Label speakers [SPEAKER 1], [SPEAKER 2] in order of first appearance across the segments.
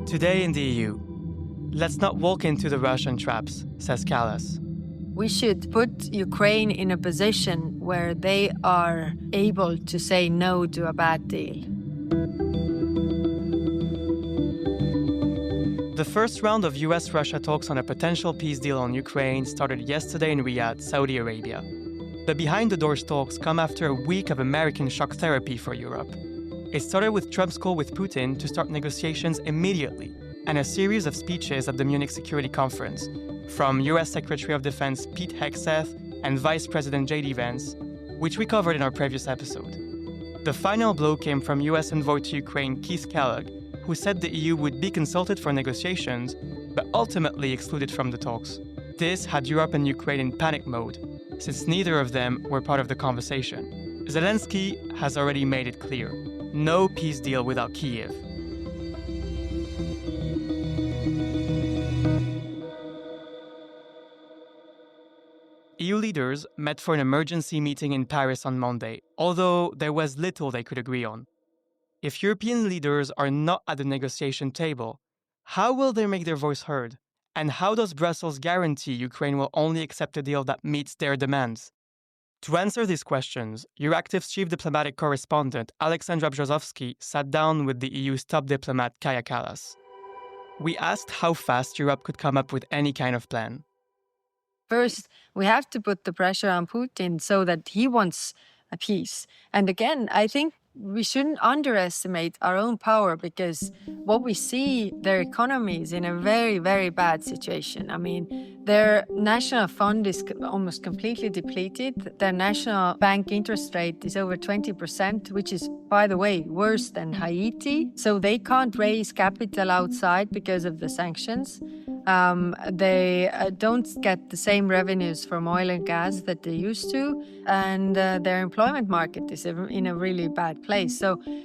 [SPEAKER 1] Today in the EU, let's not walk into the Russian traps, says Kallas.
[SPEAKER 2] We should put Ukraine in a position where they are able to say no to a bad deal.
[SPEAKER 1] The first round of US-Russia talks on a potential peace deal on Ukraine started yesterday in Riyadh, Saudi Arabia. The behind-the-doors talks come after a week of American shock therapy for Europe. It started with Trump's call with Putin to start negotiations immediately, and a series of speeches at the Munich Security Conference from US Secretary of Defense Pete Hegseth and Vice President J.D. Vance, which we covered in our previous episode. The final blow came from US Envoy to Ukraine Keith Kellogg, who said the EU would be consulted for negotiations, but ultimately excluded from the talks. This had Europe and Ukraine in panic mode, since neither of them were part of the conversation. Zelenskyy has already made it clear: no peace deal without Kyiv. EU leaders met for an emergency meeting in Paris on Monday, although there was little they could agree on. If European leaders are not at the negotiation table, how will they make their voice heard? And how does Brussels guarantee Ukraine will only accept a deal that meets their demands? To answer these questions, Euractiv's chief diplomatic correspondent Alexandra Brzozowski sat down with the EU's top diplomat Kaja Kallas. We asked how fast Europe could come up with any kind of plan.
[SPEAKER 2] First, we have to put the pressure on Putin so that he wants a peace. And again, I think we shouldn't underestimate our own power, because what we see, their economy is in a very, very bad situation. I mean, their national fund is almost completely depleted. Their national bank interest rate is over 20%, which is, by the way, worse than Haiti. So they can't raise capital outside because of the sanctions. They don't get the same revenues from oil and gas that they used to, and their employment market is in a really bad place.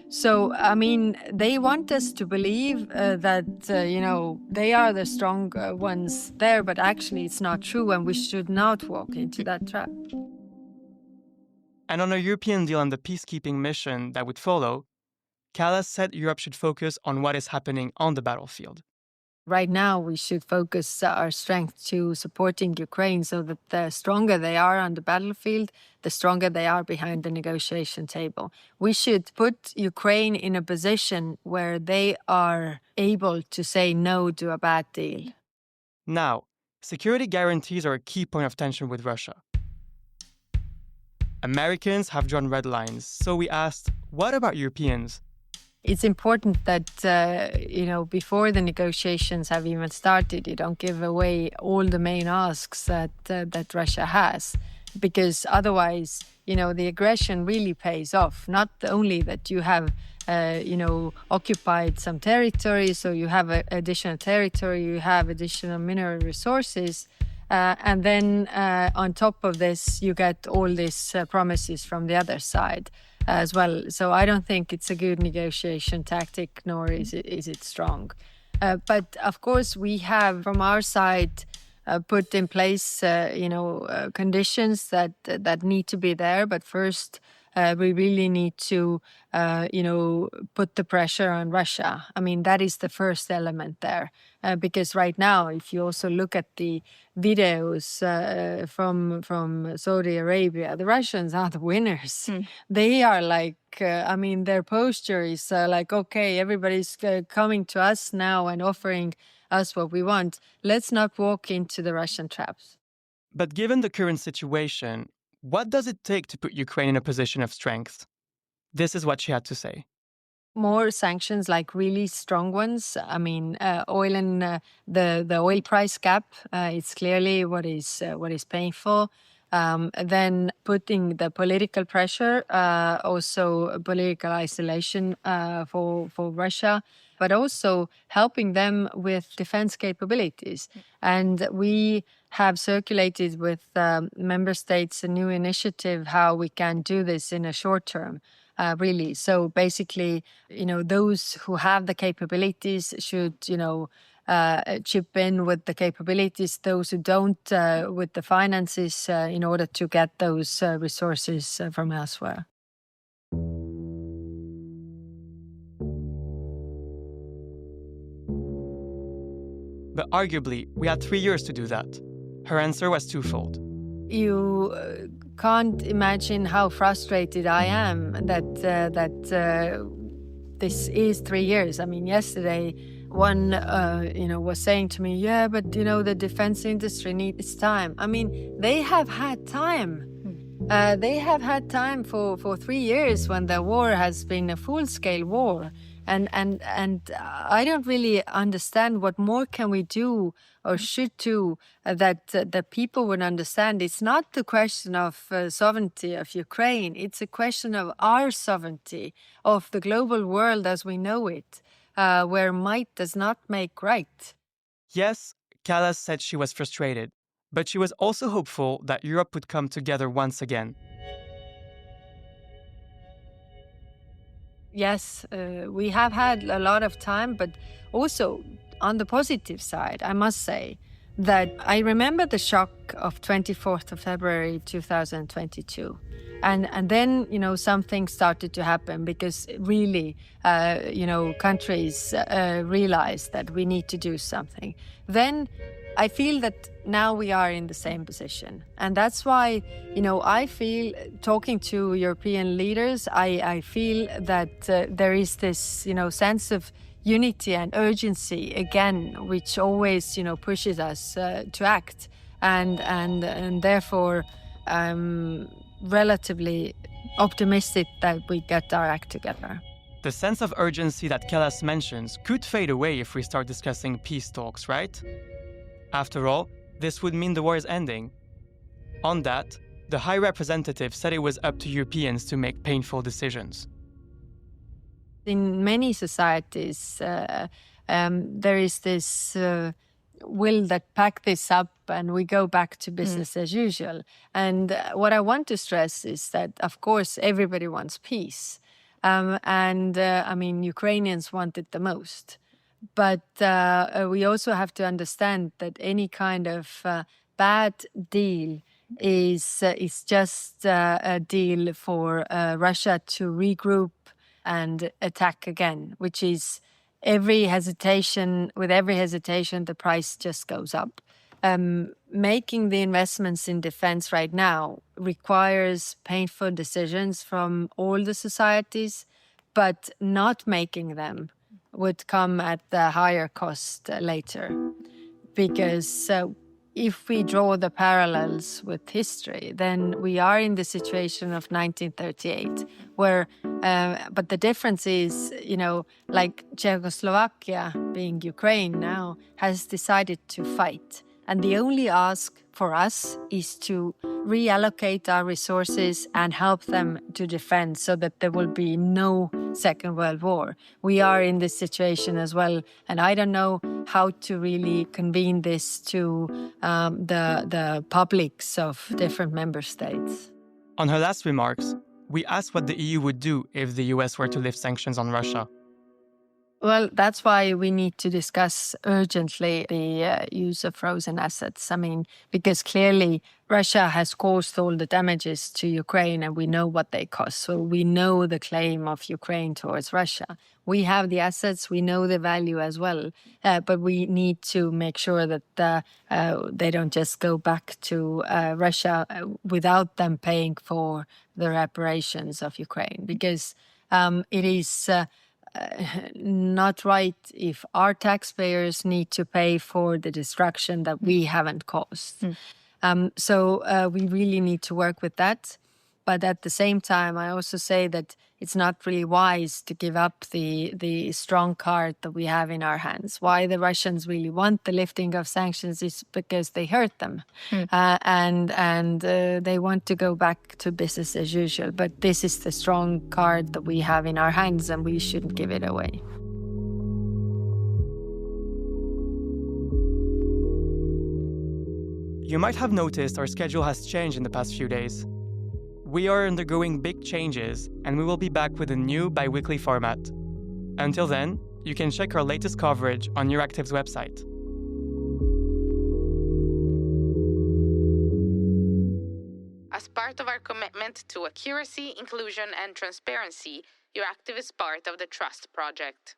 [SPEAKER 2] So I mean, they want us to believe that they are the strong ones there, but actually it's not true, and we should not walk into that trap.
[SPEAKER 1] And on a European deal on the peacekeeping mission that would follow, Kallas said Europe should focus on what is happening on the battlefield.
[SPEAKER 2] Right now, we should focus our strength to supporting Ukraine so that the stronger they are on the battlefield, the stronger they are behind the negotiation table. We should put Ukraine in a position where they are able to say no to a bad deal.
[SPEAKER 1] Now, security guarantees are a key point of tension with Russia. Americans have drawn red lines, so we asked, what about Europeans?
[SPEAKER 2] It's important that, before the negotiations have even started, you don't give away all the main asks that Russia has, because otherwise, the aggression really pays off. Not only that you have, occupied some territory, so you have additional territory, you have additional mineral resources, and then on top of this, you get all these promises from the other side as well. So I don't think it's a good negotiation tactic, nor is it strong. But of course, we have from our side put in place, conditions that need to be there. But first, we really need to, put the pressure on Russia. I mean, that is the first element there. Because right now, if you also look at the videos from Saudi Arabia, the Russians are the winners. They are like, their posture is like, okay, everybody's coming to us now and offering us what we want. Let's not walk into the Russian traps.
[SPEAKER 1] But given the current situation, what does it take to put Ukraine in a position of strength? This is what she had to say.
[SPEAKER 2] More sanctions, like really strong ones. I mean, oil and the oil price cap. It's clearly what is painful. Then putting the political pressure, also political isolation for Russia, but also helping them with defense capabilities. And we have circulated with member states a new initiative how we can do this in a short term. Really. So basically, those who have the capabilities should, chip in with the capabilities, those who don't with the finances in order to get those resources from elsewhere.
[SPEAKER 1] But arguably, we had 3 years to do that. Her answer was twofold.
[SPEAKER 2] You can't imagine how frustrated I am that this is 3 years. I mean, yesterday one was saying to me, yeah, but the defense industry needs time. I mean, they have had time. They have had time for 3 years when the war has been a full-scale war. And I don't really understand what more can we do or should do that the people would understand. It's not the question of sovereignty of Ukraine. It's a question of our sovereignty, of the global world as we know it, where might does not make right.
[SPEAKER 1] Yes, Kallas said she was frustrated, but she was also hopeful that Europe would come together once again.
[SPEAKER 2] Yes, we have had a lot of time, but also on the positive side, I must say that I remember the shock of 24th of February 2022. And then, something started to happen because really, countries realized that we need to do something. Then I feel that now we are in the same position. And that's why, I feel, talking to European leaders, I feel that there is this, sense of unity and urgency again, which always, pushes us to act. And therefore, I'm relatively optimistic that we get our act together.
[SPEAKER 1] The sense of urgency that Kallas mentions could fade away if we start discussing peace talks, right? After all, this would mean the war is ending. On that, the High Representative said it was up to Europeans to make painful decisions.
[SPEAKER 2] In many societies, there is this will that pack this up and we go back to business as usual. And what I want to stress is that, of course, everybody wants peace. Ukrainians want it the most. But we also have to understand that any kind of bad deal is just a deal for Russia to regroup and attack again, which is with every hesitation, the price just goes up. Making the investments in defense right now requires painful decisions from all the societies, but not making them would come at the higher cost later. Because if we draw the parallels with history, then we are in the situation of 1938, where, but the difference is, like Czechoslovakia, being Ukraine now, has decided to fight. And the only ask for us is to reallocate our resources and help them to defend so that there will be no Second World War. We are in this situation as well. And I don't know how to really convene this to the publics of different member states.
[SPEAKER 1] On her last remarks, we asked what the EU would do if the US were to lift sanctions on Russia.
[SPEAKER 2] Well, that's why we need to discuss urgently the use of frozen assets. Because clearly Russia has caused all the damages to Ukraine and we know what they cost. So we know the claim of Ukraine towards Russia. We have the assets, we know the value as well. But we need to make sure that they don't just go back to Russia without them paying for the reparations of Ukraine. Because it is... not right if our taxpayers need to pay for the destruction that we haven't caused. So we really need to work with that. But at the same time, I also say that it's not really wise to give up the strong card that we have in our hands. Why the Russians really want the lifting of sanctions is because they hurt them. And they want to go back to business as usual. But this is the strong card that we have in our hands and we shouldn't give it away.
[SPEAKER 1] You might have noticed our schedule has changed in the past few days. We are undergoing big changes, and we will be back with a new bi-weekly format. Until then, you can check our latest coverage on Euractiv's website.
[SPEAKER 3] As part of our commitment to accuracy, inclusion, and transparency, Euractiv is part of the Trust Project.